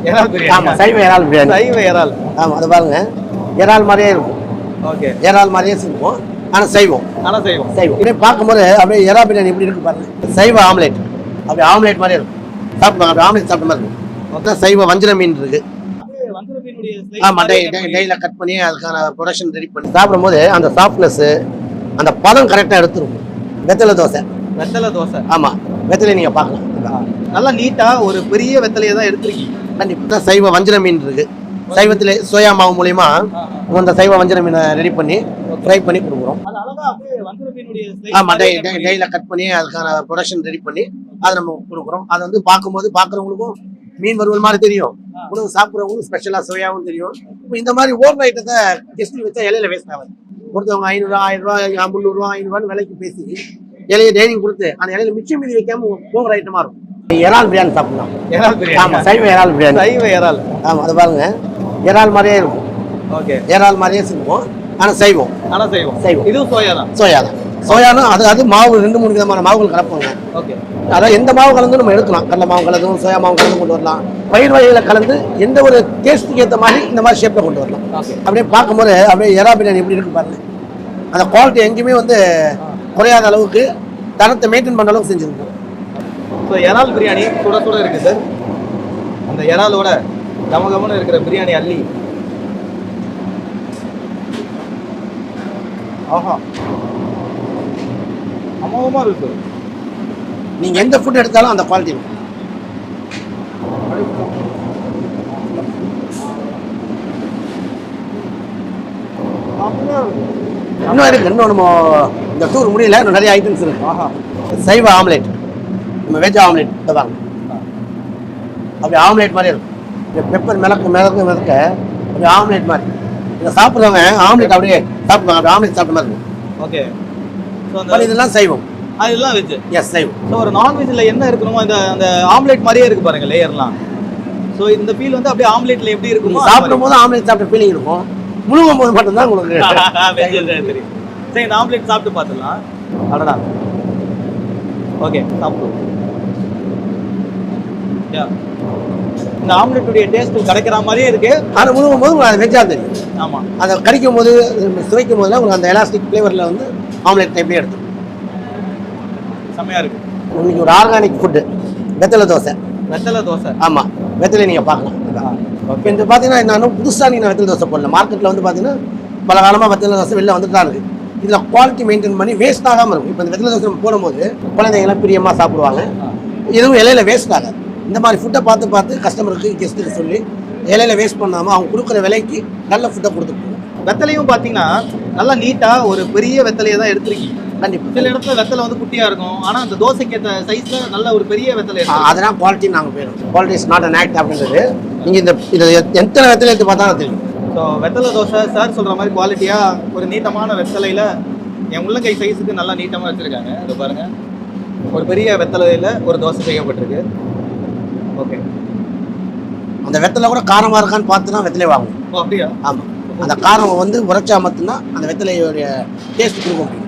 இறால் பிரியாணி. ஆமா, சைவ இறால் பிரியாணி. சைவ இறால். ஆமா, அது பாருங்க, இறால் மாதிரியே இருக்கும். ஓகே. இறால் மாதிரியே இருக்கும், ஆனா சைவம். சைவம் இதே பார்க்கும்போது அப்படியே இறால் பிரியாணி எப்படி இருக்கு பாருங்க. சைவ ஆம்லேட், அப்படியே ஆம்லேட் மாதிரியே இருக்கும். சாப்பிடுவாங்க, அப்படியே ஆம்லேட் சாப்பிட்ட மாதிரி இருக்கும். மொத்தம் சைவ வஞ்சர மீன் இருக்கு. ஆமா, டெய்ல கட் பண்ணி அதுக்கான ப்ரொடக்ஷன் ரெடி பண்ணி சாப்பிடும்போது அந்த சாஃப்ட்னஸ், அந்த பதம் கரெக்டா எடுத்துரும். வெத்தலை தோசை. ஆமா, வெத்தலை நீங்க பார்க்கலாம், நல்லா நீட்டா ஒரு பெரிய வெத்தலையை தான் எடுத்துருக்கீங்க. கண்டிப்பா. சைவ வஞ்சர மீன் இருக்கு. சைவத்துல சோயா மாவு மூலியமா அந்த சைவ வஞ்சர மீனை ரெடி பண்ணி ஃப்ரை பண்ணி கொடுக்குறோம். ஆமா, டெய்ல கட் பண்ணி அதுக்கான ப்ரொடக்ஷன் ரெடி பண்ணி அதை நம்ம கொடுக்குறோம். அதை வந்து பார்க்கும்போது பார்க்குறவங்களுக்கும் மீன் வறுவல் மாதிரி தெரியும், உணவு சாப்பிட்றவங்களும் ஸ்பெஷலா சுவையாகவும் தெரியும். இப்போ இந்த மாதிரி ஓவர் ஐட்டத்தை கெஸ்ட் வச்சா இலையில வேஸ்ட் ஆகாது. ஒருத்தவங்க 500 1000 ரூபாய் 300 ரூபா 500 விலைக்கு பேசி இலையை டைனிங் கொடுத்து அந்த இலையில மிச்சம் மீதி வைக்காம ஓவர் ஐட்டமா இருக்கும். இறால் பிரியாணி சாப்பிடலாம். இறால் பிரியாணி. ஆமா, சைவ இறால் பிரியாணி. சைவ இறால். ஆமா, அது பாருங்க, இறால் மாதிரியே இருக்கும். ஓகே. இறால் மாதிரியே இருக்கும், ஆனா சைவம். சைவம். இது சோயா தான். சோயானா அது மாவு 2-3 விதமான மாவுகள் கலப்பாங்க. ஓகே. அதாவது எந்த மாவு கலந்து நம்ம எடுக்கலாம். கடலை மாவு கலந்தும் சோயா மாவு கலந்து கொண்டு வரலாம். பயிர் வகைகளை கலந்து எந்த ஒரு டேஸ்ட்டுக்கு ஏற்ற மாதிரி இந்த மாதிரி ஷேப்ல கொண்டு வரலாம். அப்படியே பார்க்கும்போது அப்படியே இறால் பிரியாணி எப்படி இருக்கு பாருங்க. அந்த குவாலிட்டி எங்கேயுமே வந்து குறையாத அளவுக்கு தரத்தை மெயின்டைன் பண்ண அளவுக்கு செஞ்சிருக்கோம். ஸோ இறால் பிரியாணி சுட சுட இருக்குது சார். அந்த இறாலோட கமகமன்னு இருக்கிற பிரியாணி அள்ளி. ஆஹா, அமோகமாக இருக்கு. நீங்க எந்த ஃபுட் எடுத்தாலும் அந்த குவாலிட்டி இருக்கும். இன்னும் இருக்கு, இன்னும் நம்ம இந்த டூர் முடியல, இன்னும் நிறைய ஐட்டம்ஸ் இருக்கு. ஆஹா. சைவ ஆம்லேட், நம்ம வெஜ் ஆம்லேட் தான். அப்படி ஆம்லேட் மாதிரி இருக்கும். இந்த பெப்பர் மிதக்க அப்படி ஆம்லேட் மாதிரி. இதை சாப்பிட்றவங்க ஆம்லேட் அப்படியே சாப்பிடுவாங்க, அப்படி ஆம்லேட் சாப்பிட்ட மாதிரி இருக்கும். ஓகே. இதெல்லாம் சைவம், அதெல்லாம் வெஜ். எஸ், சைவம். ஸோ ஒரு நான்வெஜ்ல என்ன இருக்கணுமோ அந்த ஆம்லேட் மாதிரியே இருக்கு பாருங்க, லேயர்லாம். ஸோ இந்த ஃபீல் வந்து அப்படியே ஆம்லேட்ல எப்படி இருக்கும், சாப்பிடும் போது ஆம்லேட் சாப்பிட்ட ஃபீலிங் இருக்கும். முழுங்கும் போது மட்டும்தான் உங்களுக்கு தெரியும். சரி, இந்த ஆம்லேட் சாப்பிட்டு பார்த்துடலாம். அடடா. ஓகே, சாப்பிடுவோம். இந்த ஆம்லேட்டுடைய டேஸ்ட் கிடைக்கிற மாதிரியே இருக்கு. அதை முழுங்கும் போது உங்களுக்கு வெஜ்ஜா தெரியும். ஆமா, அதை கடிக்கும் போது சுவைக்கும் போதுலாம் உங்களுக்கு அந்த எலாஸ்டிக் ஃப்ளேவரில் வந்து ஆம்லேட் டைப்லேயே எடுத்து செம்மையா இருக்கு. இன்னைக்கு ஒரு ஆர்கானிக் ஃபுட்டு வெத்தலை தோசை. ஆமாம், வெத்தலை நீங்கள் பார்க்கலாம். இப்போ இந்த பார்த்தீங்கன்னா இன்னும் புதுசாக நீங்கள் வெத்தலை தோசை போடல. மார்க்கெட்டில் வந்து பார்த்தீங்கன்னா பல காலமாக வெத்தலை தோசை வெளில வந்துட்டு தான் இருக்குது. இதில் குவாலிட்டி மெயின்டைன் பண்ணி வேஸ்ட் ஆகாமல் இருக்கும். இப்போ இந்த வெத்தலை தோசை போடும்போது குழந்தைங்களாம் பிரியமாக சாப்பிடுவாங்க, எதுவும் இலையில வேஸ்ட் ஆகாது. இந்த மாதிரி ஃபுட்டை பார்த்து கஸ்டமருக்கு கெஸ்ட்டுக்கு சொல்லி இலையில வேஸ்ட் பண்ணாமல் அவங்க கொடுக்குற விலைக்கு நல்ல ஃபுட்டை கொடுத்துருக்கோம். வெத்தலையும் பார்த்தீங்கன்னா நல்லா நீட்டாக ஒரு பெரிய வெத்தலையை தான் எடுத்துருக்கீங்க. கண்டிப்பாக. சில இடத்துல வெத்தலை வந்து குட்டியாக இருக்கும், ஆனால் அந்த தோசைக்கு ஏற்ற சைஸில் நல்ல ஒரு பெரிய வெத்தலை. அதெல்லாம் குவாலிட்டி நாங்கள் போயிடும். Quality is not an act அப்படின்றது நீங்கள் இதை எத்தனை வெத்தலை எடுத்து பார்த்தாலும் தெரியும். ஸோ வெத்தலை தோசை சார் சொல்கிற மாதிரி குவாலிட்டியாக ஒரு நீட்டமான வெத்தலையில் என் உள்ளங்கை சைஸுக்கு நல்லா நீட்டமாக வச்சுருக்காங்க. அது பாருங்கள், ஒரு பெரிய வெத்தலையில் ஒரு தோசை செய்யப்பட்டிருக்கு. ஓகே. அந்த வெத்தலை கூட காரமாக இருக்கான்னு பார்த்து தான் வெத்தலை வாங்கணும். அப்படியா? ஆமாம், அந்த காரம் வந்து உரைச்சா மட்டும்தான் அந்த வெத்தலையோடைய டேஸ்ட் கொடுக்க முடியும்.